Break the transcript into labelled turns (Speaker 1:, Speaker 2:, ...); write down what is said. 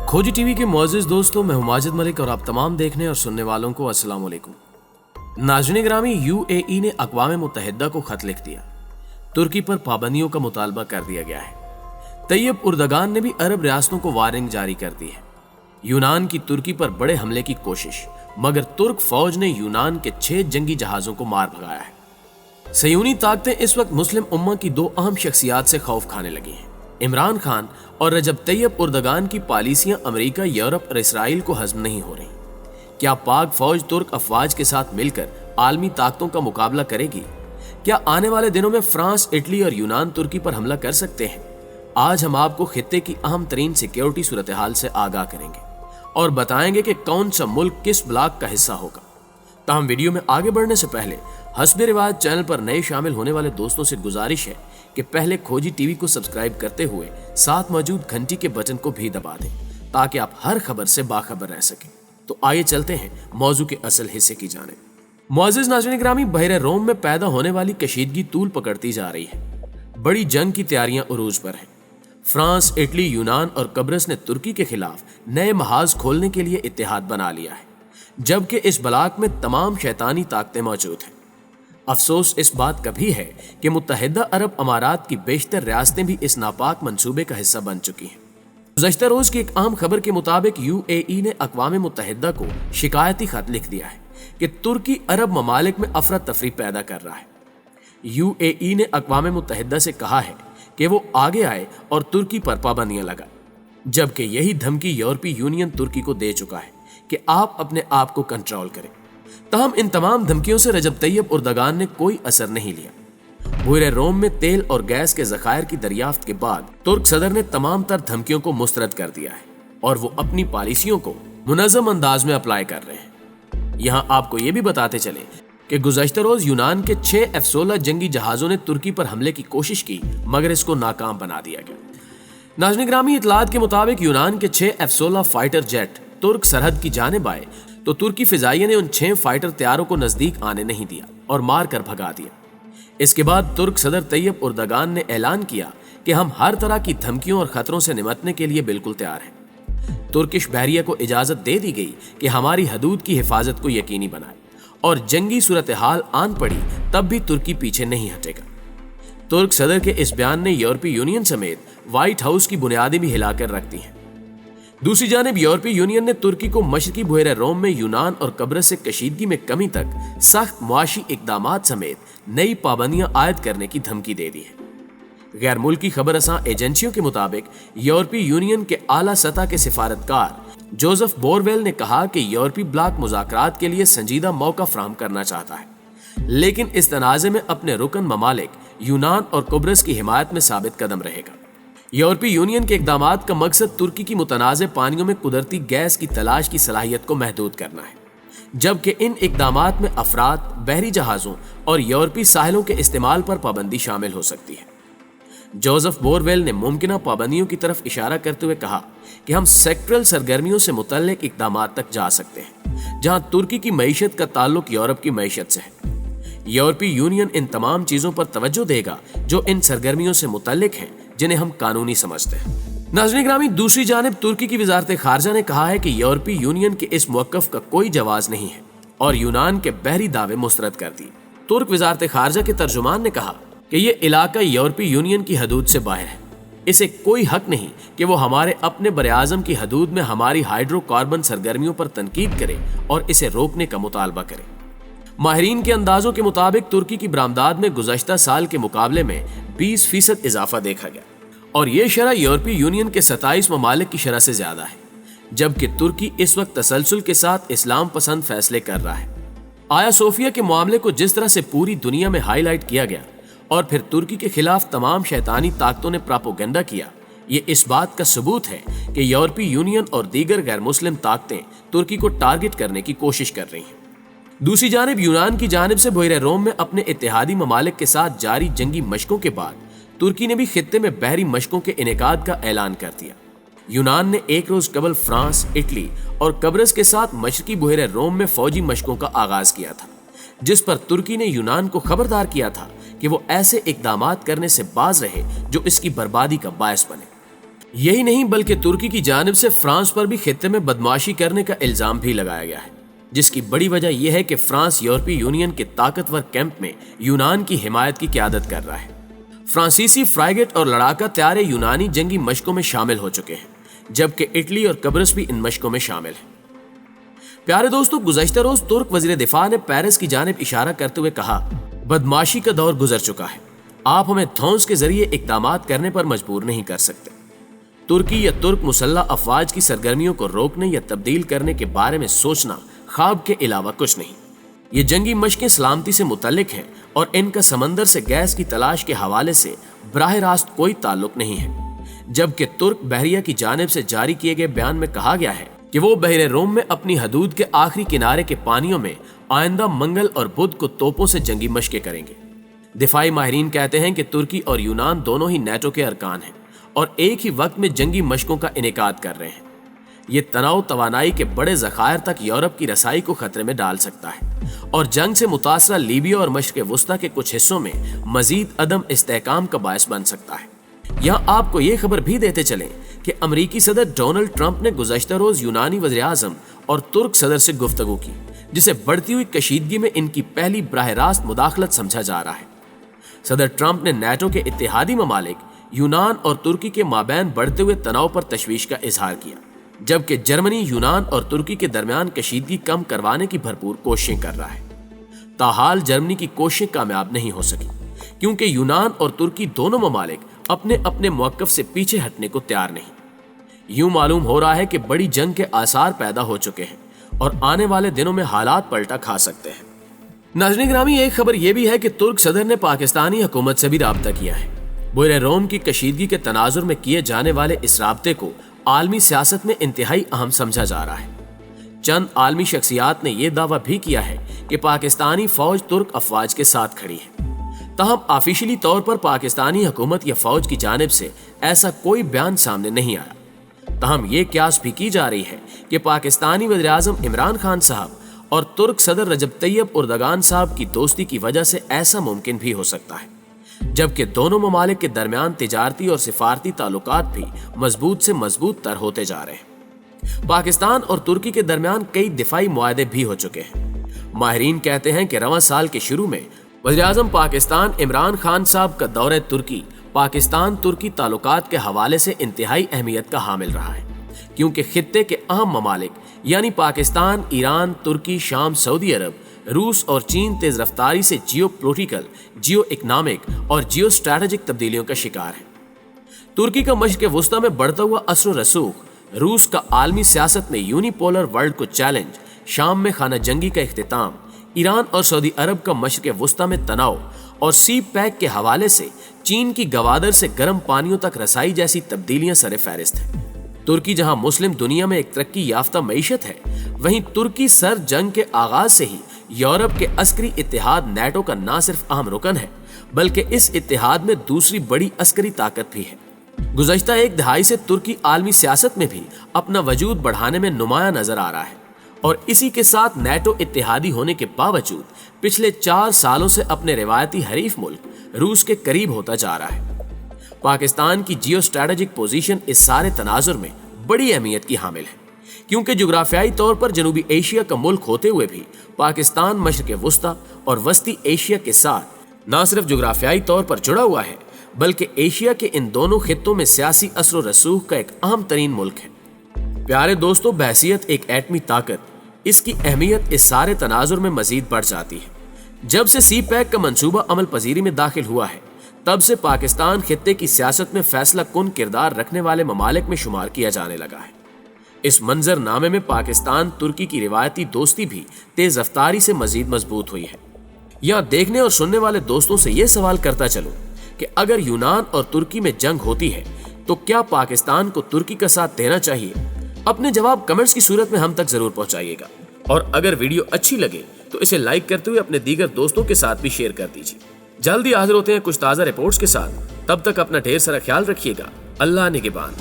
Speaker 1: खोजी टीवी के मुअज़्ज़िज़ दोस्तों, मैं हूं माजिद मलिक और आप तमाम देखने और सुनने वालों को अस्सलाम वालेकुम। नाज़रीन ग्रामी, यूएई ने अक़वाम मुत्तहिदा को खत लिख दिया। तुर्की पर पाबंदियों का मुतालबा कर दिया गया है। तैयब उर्दगान ने भी अरब रियासतों को वार्निंग जारी कर दी है। यूनान की तुर्की पर बड़े हमले की कोशिश, मगर तुर्क फौज ने यूनान के 6 जंगी जहाजों को मार भगाया है। सयूनी ताकतें इस वक्त मुस्लिम उम्मा की 2 अहम शख्सियात से खौफ खाने लगी हैं, इमरान खान और रजब तैयब उर्दगान की पॉलिसियां अमेरिका, यूरोप और इसराइल को हजम नहीं हो रही। क्या पाक फौज तुर्क अफवाज के साथ मिलकर आलमी ताकतों का मुकाबला करेगी? क्या आने वाले दिनों में फ्रांस, इटली और यूनान तुर्की पर हमला कर सकते हैं? आज हम आपको खित्ते की अहम तरीन सिक्योरिटी सूरत हाल से आगाह करेंगे और बताएंगे कि कौन सा मुल्क किस ब्लॉक का हिस्सा होगा। ताहम वीडियो में आगे बढ़ने से पहले हस्बे रिवाज चैनल पर नए शामिल होने वाले दोस्तों से गुजारिश है कि पहले खोजी टीवी को सब्सक्राइब करते हुए साथ मौजूद घंटी के बटन को भी दबा दें ताकि आप हर खबर से बाखबर रह सकें। तो आइए चलते हैं मौजू के असल हिस्से की जानिब। मुअज़्ज़िज़ नाज़रीन ग्रामी, बहरे रोम में पैदा होने वाली कशीदगी तूल पकड़ती जा रही है। बड़ी जंग की तैयारियां उरूज पर हैं। फ्रांस, इटली, यूनान और कब्रस ने तुर्की के खिलाफ नए महाज खोलने के लिए इत्तेहाद बना लिया है, जबकि इस ब्लॉक में तमाम शैतानी ताकतें मौजूद हैं। अफसोस इस बात का भी है कि मुत्तहिदा अरब अमारात की बेशतर रियासतें भी इस नापाक मंसूबे का हिस्सा बन चुकी हैं। गुज़श्ता रोज की एक अहम खबर के मुताबिक यूएई ने अक़वाम मुत्तहिदा को शिकायती खत लिख दिया है कि तुर्की अरब ममालिक में अफरा तफरी पैदा कर रहा है। यूएई ने अक़वाम मुत्तहिदा से कहा है कि वो आगे आए और तुर्की पर पाबंदियां लगाए, जबकि यही धमकी यूरोपीय यूनियन तुर्की को दे चुका है कि आप अपने आप को कंट्रोल करें। तहम इन तमाम धमकियों से रजब तैयब उर्दगान ने कोई असर नहीं लिया। बहरे रोम में तेल और गैस के ज़खायर की दरियाफ्त के बाद तुर्क सदर ने तमाम तर धमकियों को मुस्तरद कर दिया है और वो अपनी पॉलिसियों को मुनज़्ज़म अंदाज में अप्लाई कर रहे हैं। यहाँ आपको ये भी बताते चले कि गुज़श्ता रोज यूनान के 6 F-16 जंगी जहाजों ने तुर्की पर हमले की कोशिश की, मगर इसको नाकाम बना दिया गया। नाज़रीन ग्रामी, इतलात के मुताबिक यूनान के 6 F-16 फाइटर जेट तुर्क सरहद की जानिब आए तो तुर्की फिजाइया ने उन 6 फाइटर तैयारों को नजदीक आने नहीं दिया और मार कर भगा दिया। इसके बाद तुर्क सदर तैयब उर्दगान ने ऐलान किया कि हम हर तरह की धमकियों और खतरों से निपटने के लिए बिल्कुल तैयार हैं। तुर्किश बहरिया को इजाजत दे दी गई कि हमारी हदूद की हिफाजत को यकीनी बनाए और जंगी सूरत हाल आन पड़ी तब भी तुर्की पीछे नहीं हटेगा। तुर्क सदर के इस बयान ने यूरोपीय यूनियन समेत व्हाइट हाउस की बुनियादें भी हिलाकर रख दी हैं। दूसरी जानिब यूरोपीय यूनियन ने तुर्की को मशरकी बहरे रोम में यूनान और कब्रस से कशीदगी में कमी तक सख्त मुआशी इकदामात समेत नई पाबंदियां आयद करने की धमकी दे दी है। गैर मुल्की खबर असां एजेंसियों के मुताबिक यूरोपीय यूनियन के आला सतह के सिफारतकार जोसेफ बोरवेल ने कहा कि यूरोपीय ब्लॉक मुज़ाकरात के लिए संजीदा मौका फराहम करना चाहता है, लेकिन इस तनाज़े में अपने रुकन ममालिक यूनान और कब्रस की हिमायत में साबित कदम रहेगा। यूरोपीय यूनियन के इक़दामात का मकसद तुर्की की मुतनाज़े पानियों में कुदरती गैस की तलाश की सलाहियत को महदूद करना है, जबकि इन इक़दामात में अफराद, बहरी जहाज़ों और यूरोपीय साहिलों के इस्तेमाल पर पाबंदी शामिल हो सकती है। जोसेफ बोरवेल ने मुमकिना पाबंदियों की तरफ इशारा करते हुए कहा कि हम सेक्टरल सरगर्मियों से मुतल्लिक इक़दामात तक जा सकते हैं, जहां तुर्की की मईशत का ताल्लुक यूरोप की मईशत से है। यूरोपीय यूनियन इन तमाम चीज़ों पर तवज्जो देगा जो इन सरगर्मियों से मुतल्लिक हैं, जिन्हें हम कानूनी समझते हैं। नाज़रीन ग्रामी, दूसरी जानिब तुर्की की वज़ारत खारजा ने कहा है कि यूरोपीय यूनियन के इस मौक़िफ़ का कोई जवाज़ नहीं है और यूनान के बहरी दावे मुस्तरद कर दिए। तुर्क वज़ारत खारजा के तर्जुमान ने कहा कि ये इलाका यूरोपीय यूनियन की हदूद से बाहर है। इसे कोई हक नहीं कि वो हमारे अपने बरे-आज़म की हदूद में हमारी हाइड्रोकार्बन सरगर्मियों पर तनकीद करे और इसे रोकने का मुतालबा करे। माहिरीन के अंदाजों के मुताबिक तुर्की की बरामदाद में गुज़श्ता साल के मुकाबले में 20% इजाफा देखा गया और ये शरह यूरोपीय यूनियन के 27 ममालिक की शरह से ज्यादा है, जबकि तुर्की इस वक्त तसलसल के साथ इस्लाम पसंद फैसले कर रहा है। आया सोफिया के मामले को जिस तरह से पूरी दुनिया में हाईलाइट किया गया और फिर तुर्की के खिलाफ तमाम शैतानी ताकतों ने प्रोपेगेंडा किया, ये इस बात का सबूत है कि यूरोपीय यूनियन और दीगर गैर मुस्लिम ताकतें तुर्की को टारगेट करने की कोशिश कर रही हैं। दूसरी जानिब यूनान की जानिब से बहरे रोम में अपने इत्तेहादी ममालिक के साथ जारी जंगी मशकों के बाद तुर्की ने भी खित्ते में बहरी मशकों के इनेकाद का ऐलान कर दिया। यूनान ने एक रोज कबल फ्रांस, इटली और कब्रस के साथ मशरकी बहरे रोम में फौजी मशकों का आगाज किया था, जिस पर तुर्की ने यूनान को खबरदार किया था कि वो ऐसे इकदामात करने से बाज रहे जो इसकी बर्बादी का बायस बने। यही नहीं बल्कि तुर्की की जानिब से फ्रांस पर भी खित्ते में बदमाशी करने का इल्जाम भी लगाया गया है, जिसकी बड़ी वजह यह है कि फ्रांस यूरोपीय यूनियन के ताकतवर कैंप में यूनान की हिमायत की क़यादत कर रहा है। फ्रांसीसी फ्रैगेट और लड़ाका तैयारे यूनानी जंगी मशकों में शामिल हो चुके हैं, जबकि इटली और कब्रस भी इन मशकों में शामिल है। प्यारे दोस्तों, गुज़श्ता रोज तुर्क वज़ीर दिफा ने पेरिस की जानिब इशारा करते हुए कहा, बदमाशी का दौर गुजर चुका है, आप हमें धौंस के जरिए इक़दामात करने पर मजबूर नहीं कर सकते। तुर्की या तुर्क मुसल्लह अफवाज की सरगर्मियों को रोकने या तब्दील करने के बारे में सोचना ख्वाब के अलावा कुछ नहीं। ये जंगी मशकें सलामती से मुतल्लिक हैं और इनका समंदर से गैस की तलाश के हवाले से बराह रास्त कोई ताल्लुक नहीं है। जबकि तुर्क बहरिया की जानिब से जारी किए गए बयान में कहा गया है कि वो बहरे रोम में अपनी हदूद के आखिरी किनारे के पानियों में आइंदा मंगल और बुध को तोपों से जंगी मशकें करेंगे। दिफाई माहिरीन कहते हैं कि तुर्की और यूनान दोनों ही नेटो के अरकान हैं और एक ही वक्त में जंगी मशकों का इनेकाद कर रहे हैं। ये तनाव तवानाई के बड़े ज़खायर तक यूरोप की रसाई को खतरे में डाल सकता है और जंग से मुतासरा लीबिया और मशरिक़ वुस्ता के कुछ हिस्सों में मजीद अदम इस्तेहकाम का बायस बन सकता है। यहाँ आपको ये खबर भी देते चलें कि अमरीकी सदर डोनाल्ड ट्रंप ने गुज़श्ता रोज यूनानी वज़ीर आज़म और तुर्क सदर से गुफ्तगू की, जिसे बढ़ती हुई कशीदगी में इनकी पहली बराह रास्त मुदाखलत समझा जा रहा है। सदर ट्रंप ने नेटो के इत्तेहादी ममालिक यूनान और तुर्की के माबैन बढ़ते हुए तनाव पर तशवीश का इजहार किया, जबकि जर्मनी यूनान और तुर्की के दरमियान कशीदगी कम करवाने की भरपूर कोशिशें कर रहा है। ताहाल जर्मनी की कोशिशें कामयाब नहीं हो सकी, क्योंकि यूनान और तुर्की दोनों ममालिक अपने अपने मौक़िफ़ से पीछे हटने को तैयार नहीं। यूं मालूम हो रहा है कि बड़ी जंग के आसार पैदा हो चुके हैं और आने वाले दिनों में हालात पलटा खा सकते हैं। नाज़रीन ग्रामी, एक खबर यह भी है कि तुर्क सदर ने पाकिस्तानी हुकूमत से भी राब्ता किया है। बहरे रोम की कशीदगी के तनाजुर में किए जाने वाले इस राब्ते को आलमी सियासत में इंतहाई अहम समझा जा रहा है। चंद आलमी शख्सियात ने यह दावा भी किया है कि पाकिस्तानी फौज तुर्क अफवाज के साथ खड़ी है। ताहम ऑफिशियली तौर पर पाकिस्तानी हुकूमत या फौज की जानिब से ऐसा कोई बयान सामने नहीं आया। ताहम ये क्यास भी की जा रही है कि पाकिस्तानी वज़ीर आज़म इमरान खान साहब और तुर्क सदर रजब तैयब उर्दगान साहब की दोस्ती की वजह से ऐसा मुमकिन भी हो सकता है, जबकि दोनों ममालिक के दरमियान तिजारती और सिफारती ताल्लुकात भी मजबूत से मजबूत तर होते जा रहे हैं। पाकिस्तान और तुर्की के दरमियान कई दिफाई मुआहदे भी हो चुके हैं। माहिरीन कहते हैं कि रवां साल के शुरू में वज़ीर आज़म पाकिस्तान इमरान खान साहब का दौरे तुर्की पाकिस्तान तुर्की ताल्लुकात के हवाले से इंतहाई अहमियत का हामिल रहा है, क्योंकि खित्ते के अहम ममालिक यानी पाकिस्तान, ईरान, तुर्की, शाम, सऊदी अरब, रूस और चीन तेज रफ्तारी से जियो पोलिटिकल, जियो इकनॉमिक और जियो स्ट्रैटेजिक तब्दीलियों का शिकार है। तुर्की का मशरिक़ वुस्ता में बढ़ता हुआ असर रसूख, रूस का आलमी सियासत में यूनिपोलर वर्ल्ड को चैलेंज, शाम में खाना जंगी का इख्तिताम, ईरान और सऊदी अरब का मशरिक़ वुस्ता में तनाव और सी पैक के हवाले से चीन की गवादर से गर्म पानियों तक रसाई जैसी तब्दीलियां सरे फहरिस्त हैं। तुर्की जहां मुस्लिम दुनिया में एक तरक्की याफ्ता मईशत है, वहीं तुर्की सर जंग के आगाज से ही यूरोप के अस्करी इत्तेहाद नेटो का न सिर्फ अहम रुकन है, बल्कि इस इत्तेहाद में दूसरी बड़ी अस्करी ताकत भी है। गुज़श्ता एक दहाई से तुर्की आलमी सियासत में भी अपना वजूद बढ़ाने में नुमाया नजर आ रहा है और इसी के साथ नेटो इत्तेहादी होने के बावजूद पिछले 4 सालों से अपने रिवायती हरीफ मुल्क रूस के करीब होता जा रहा है। पाकिस्तान की जियो स्ट्रैटेजिक पोजीशन इस सारे तनाजुर में बड़ी अहमियत की हामिल है, क्योंकि जुग्राफियाई तौर पर जनूबी एशिया का मुल्क होते हुए भी पाकिस्तान मशरिक़ वुस्ता और वस्ती एशिया के साथ न सिर्फ जुग्राफियाई तौर पर जुड़ा हुआ है, बल्कि एशिया के इन दोनों खित्तों में सियासी असर रसूख का एक अहम तरीन मुल्क है। प्यारे दोस्तों, बहसियत एक एटमी ताकत, इसकी अहमियत इस सारे तनाजुर में मजीद बढ़ जाती है। जब से सी पैक का मंसूबा अमल पजीरी में दाखिल हुआ है, तब से पाकिस्तान खित्ते की सियासत में फैसला कुन किरदार रखने वाले ममालिक में शुमार किया जाने लगा है। इस मंजरनामे में पाकिस्तान तुर्की की रिवायती दोस्ती भी तेज रफ्तारी से मजीद मजबूत हुई है। यहाँ देखने और सुनने वाले दोस्तों से ये सवाल करता चलूं कि अगर यूनान और तुर्की में जंग होती है तो क्या पाकिस्तान को तुर्की का साथ देना चाहिए? अपने जवाब कमेंट्स की सूरत में हम तक जरूर पहुंचाइएगा और अगर वीडियो अच्छी लगे तो इसे लाइक करते हुए अपने दीगर दोस्तों के साथ भी शेयर कर दीजिए। जल्दी हाजिर होते हैं कुछ ताज़ा रिपोर्ट्स के साथ, तब तक अपना ढेर सारा ख्याल रखिएगा। अल्लाह निगहबान।